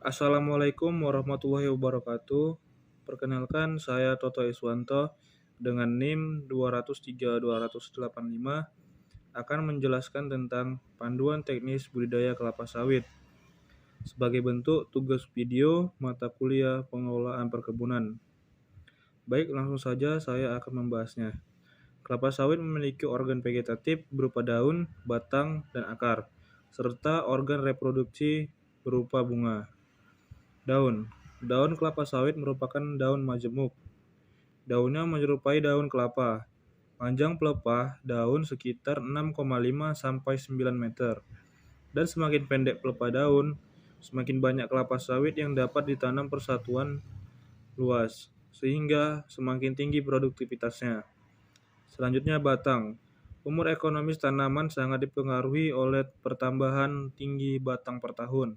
Assalamualaikum warahmatullahi wabarakatuh. Perkenalkan, saya Toto Iswanto dengan NIM 203-285 akan menjelaskan tentang panduan teknis budidaya kelapa sawit sebagai bentuk tugas video mata kuliah pengelolaan perkebunan. Baik, langsung saja saya akan membahasnya. Kelapa sawit memiliki organ vegetatif berupa daun, batang, dan akar, serta organ reproduksi berupa bunga. Daun. Daun kelapa sawit merupakan daun majemuk. Daunnya menyerupai daun kelapa. Panjang pelepah daun sekitar 6,5 sampai 9 meter. Dan semakin pendek pelepah daun, semakin banyak kelapa sawit yang dapat ditanam persatuan luas, sehingga semakin tinggi produktivitasnya. Selanjutnya batang. Umur ekonomis tanaman sangat dipengaruhi oleh pertambahan tinggi batang per tahun.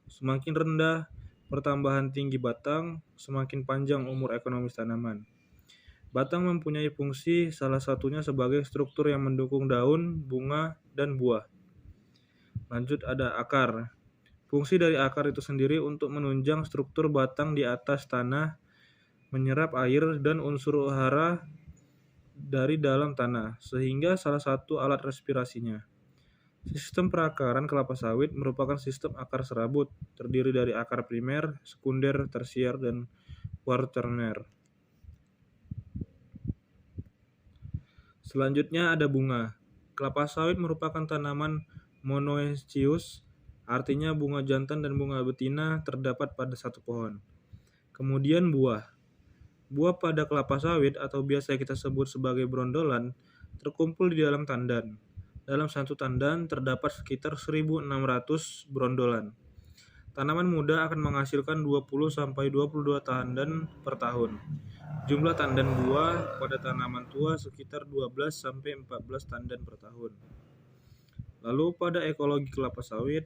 Semakin rendah pertambahan tinggi batang, semakin panjang umur ekonomis tanaman. Batang mempunyai fungsi salah satunya sebagai struktur yang mendukung daun, bunga, dan buah. Lanjut ada akar. Fungsi dari akar itu sendiri untuk menunjang struktur batang di atas tanah, menyerap air dan unsur hara dari dalam tanah, sehingga salah satu alat respirasinya. Sistem perakaran kelapa sawit merupakan sistem akar serabut, terdiri dari akar primer, sekunder, tersier, dan kuaterner. Selanjutnya ada bunga. Kelapa sawit merupakan tanaman monoecious, artinya bunga jantan dan bunga betina terdapat pada satu pohon. Kemudian buah. Buah pada kelapa sawit atau biasa kita sebut sebagai brondolan terkumpul di dalam tandan. Dalam satu tandan terdapat sekitar 1.600 brondolan. Tanaman muda akan menghasilkan 20-22 tandan per tahun. Jumlah tandan buah pada tanaman tua sekitar 12-14 tandan per tahun. Lalu pada ekologi kelapa sawit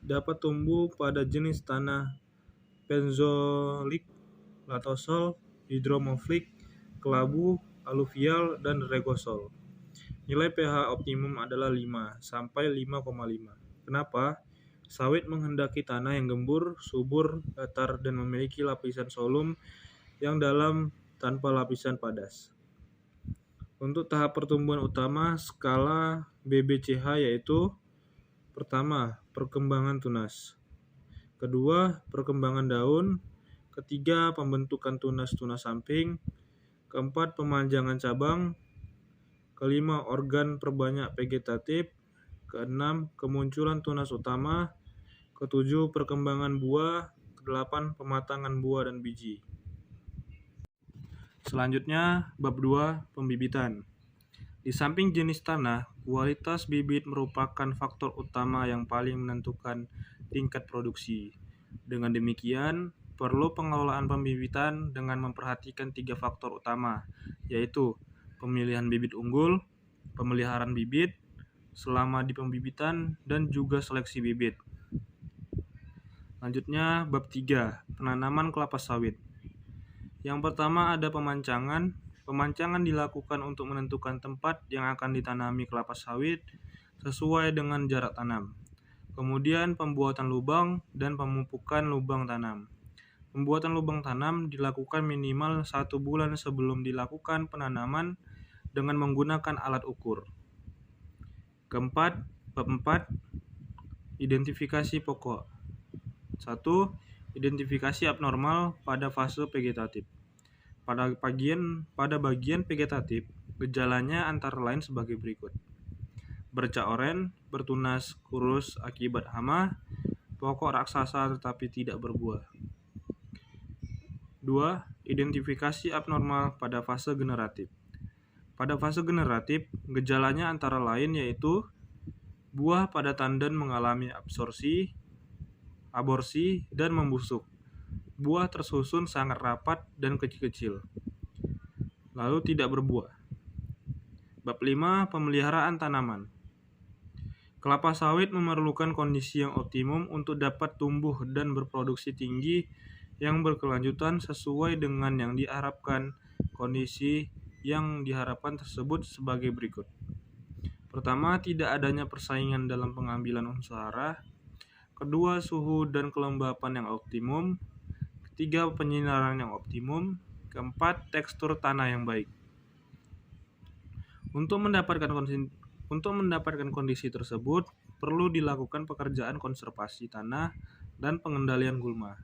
dapat tumbuh pada jenis tanah benzolik, latosol, hidromorfik, kelabu, aluvial, dan regosol. Nilai pH optimum adalah 5 sampai 5,5. Kenapa? Sawit menghendaki tanah yang gembur, subur, datar, dan memiliki lapisan solum yang dalam tanpa lapisan padas. Untuk tahap pertumbuhan utama skala BBCH yaitu: pertama, perkembangan tunas. Kedua, perkembangan daun. Ketiga, pembentukan tunas-tunas samping. Keempat, pemanjangan cabang. Kelima, organ perbanyak vegetatif. Keenam, kemunculan tunas utama. Ketujuh, perkembangan buah. Kedelapan, pematangan buah dan biji. Selanjutnya, bab 2, pembibitan. Di samping jenis tanah, kualitas bibit merupakan faktor utama yang paling menentukan tingkat produksi. Dengan demikian, perlu pengelolaan pembibitan dengan memperhatikan 3 faktor utama, yaitu pemilihan bibit unggul, pemeliharaan bibit selama di pembibitan, dan juga seleksi bibit. Lanjutnya, bab 3, penanaman kelapa sawit. Yang pertama ada pemancangan. Pemancangan dilakukan untuk menentukan tempat yang akan ditanami kelapa sawit sesuai dengan jarak tanam. Kemudian pembuatan lubang dan pemupukan lubang tanam. Pembuatan lubang tanam dilakukan minimal 1 bulan sebelum dilakukan penanaman dengan menggunakan alat ukur. Keempat, bab 4, identifikasi pokok. 1. Identifikasi abnormal pada fase vegetatif. Pada bagian vegetatif, gejalanya antara lain sebagai berikut: bercak oranye, bertunas kurus akibat hama, pokok raksasa tetapi tidak berbuah. 2. Identifikasi abnormal pada fase generatif. Pada fase generatif, gejalanya antara lain yaitu buah pada tandan mengalami aborsi, dan membusuk. Buah tersusun sangat rapat dan kecil-kecil, lalu tidak berbuah. Bab 5, pemeliharaan tanaman. Kelapa sawit memerlukan kondisi yang optimum untuk dapat tumbuh dan berproduksi tinggi yang berkelanjutan sesuai dengan yang diharapkan. Kondisi yang diharapkan tersebut sebagai berikut. Pertama, tidak adanya persaingan dalam pengambilan unsur hara. Kedua, suhu dan kelembapan yang optimum. Ketiga, penyinaran yang optimum. Keempat, tekstur tanah yang baik. Untuk mendapatkan kondisi tersebut, perlu dilakukan pekerjaan konservasi tanah dan pengendalian gulma.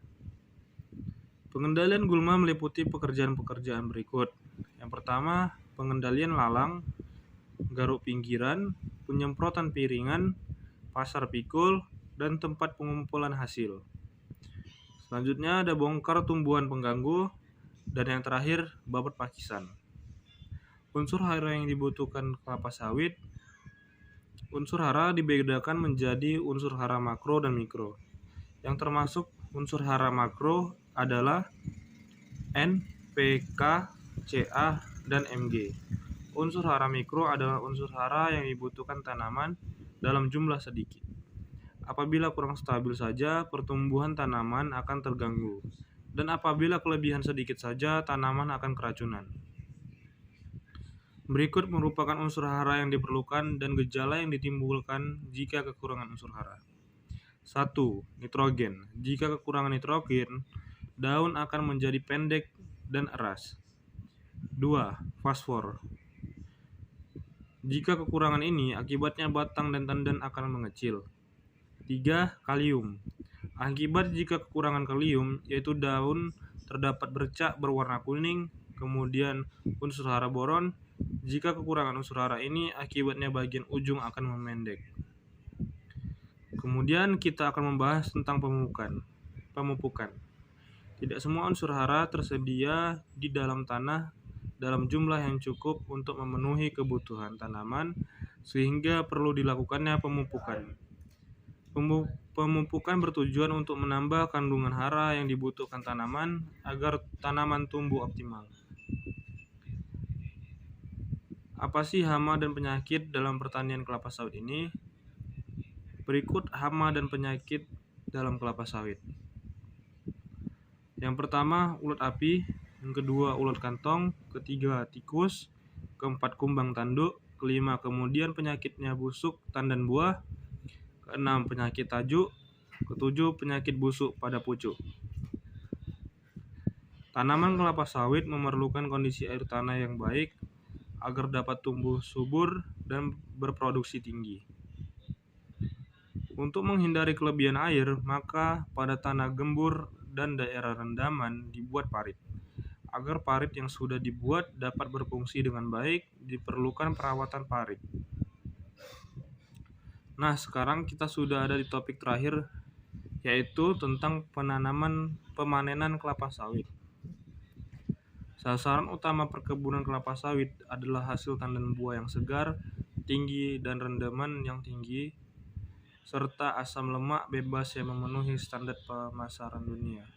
Pengendalian gulma meliputi pekerjaan-pekerjaan berikut. Yang pertama, pengendalian lalang, garuk pinggiran, penyemprotan piringan, pasar pikul, dan tempat pengumpulan hasil. Selanjutnya ada bongkar tumbuhan pengganggu, dan yang terakhir babat pakisan. Unsur hara yang dibutuhkan kelapa sawit. Unsur hara dibedakan menjadi unsur hara makro dan mikro. Yang termasuk unsur hara makro adalah N, P, K, Ca, dan Mg. Unsur hara mikro adalah unsur hara yang dibutuhkan tanaman dalam jumlah sedikit. Apabila kurang stabil saja, pertumbuhan tanaman akan terganggu. Dan apabila kelebihan sedikit saja, tanaman akan keracunan. Berikut merupakan unsur hara yang diperlukan dan gejala yang ditimbulkan jika kekurangan unsur hara. 1. Nitrogen. Jika kekurangan nitrogen, daun akan menjadi pendek dan eras. 2. Fosfor. Jika kekurangan ini, akibatnya batang dan tandan akan mengecil. 3. Kalium. Akibat jika kekurangan kalium, yaitu daun terdapat bercak berwarna kuning. Kemudian unsur hara boron. Jika kekurangan unsur hara ini, akibatnya bagian ujung akan memendek. Kemudian kita akan membahas tentang pemupukan. Tidak semua unsur hara tersedia di dalam tanah dalam jumlah yang cukup untuk memenuhi kebutuhan tanaman, sehingga perlu dilakukannya pemupukan. Pemupukan bertujuan untuk menambah kandungan hara yang dibutuhkan tanaman agar tanaman tumbuh optimal. Apa sih hama dan penyakit dalam pertanian kelapa sawit ini? Berikut hama dan penyakit dalam kelapa sawit. Yang pertama, ulat api. Yang kedua, ulat kantong. Ketiga, tikus. Keempat, kumbang tanduk. Kelima, kemudian penyakitnya busuk tandan buah. Keenam, penyakit tajuk. Ketujuh, penyakit busuk pada pucuk. Tanaman kelapa sawit memerlukan kondisi air tanah yang baik agar dapat tumbuh subur dan berproduksi tinggi. Untuk menghindari kelebihan air, maka pada tanah gembur dan daerah rendaman dibuat parit. Agar parit yang sudah dibuat dapat berfungsi dengan baik, diperlukan perawatan parit. Nah, sekarang kita sudah ada di topik terakhir, yaitu tentang pemanenan kelapa sawit. Sasaran utama perkebunan kelapa sawit adalah hasil tandan buah yang segar, tinggi, dan rendaman yang tinggi, serta asam lemak bebas yang memenuhi standar pemasaran dunia.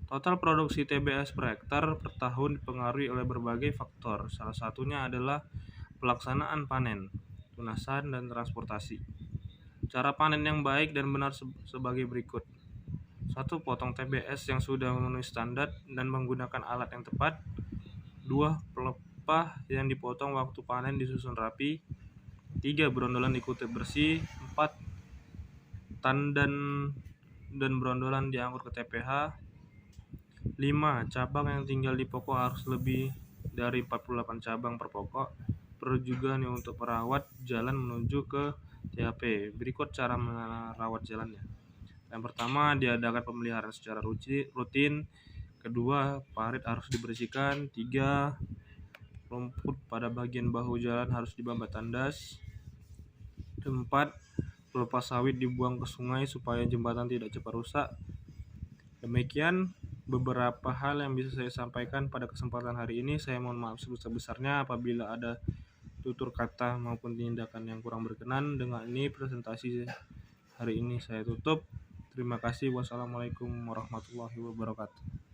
Total produksi TBS per hektar per tahun dipengaruhi oleh berbagai faktor. Salah satunya adalah pelaksanaan panen, tunasan, dan transportasi. Cara panen yang baik dan benar sebagai berikut. 1. Potong TBS yang sudah memenuhi standar dan menggunakan alat yang tepat. 2. Pelepah yang dipotong waktu panen disusun rapi. 3. Brondolan dikutip bersih. 4. Tandan dan brondolan diangkut ke TPH. 5. Cabang yang tinggal di pokok harus lebih dari 48 cabang per pokok. Perlu juga nih untuk merawat jalan menuju ke THP. Berikut cara merawat jalannya. Yang pertama, diadakan pemeliharaan secara rutin. Kedua, parit harus dibersihkan. 3. Rumput pada bagian bahu jalan harus dibambat tandas. 4. Pelepah sawit dibuang ke sungai supaya jembatan tidak cepat rusak. Demikian beberapa hal yang bisa saya sampaikan pada kesempatan hari ini. Saya mohon maaf sebesar-besarnya apabila ada tutur kata maupun tindakan yang kurang berkenan. Dengan ini presentasi hari ini saya tutup. Terima kasih. Wassalamualaikum warahmatullahi wabarakatuh.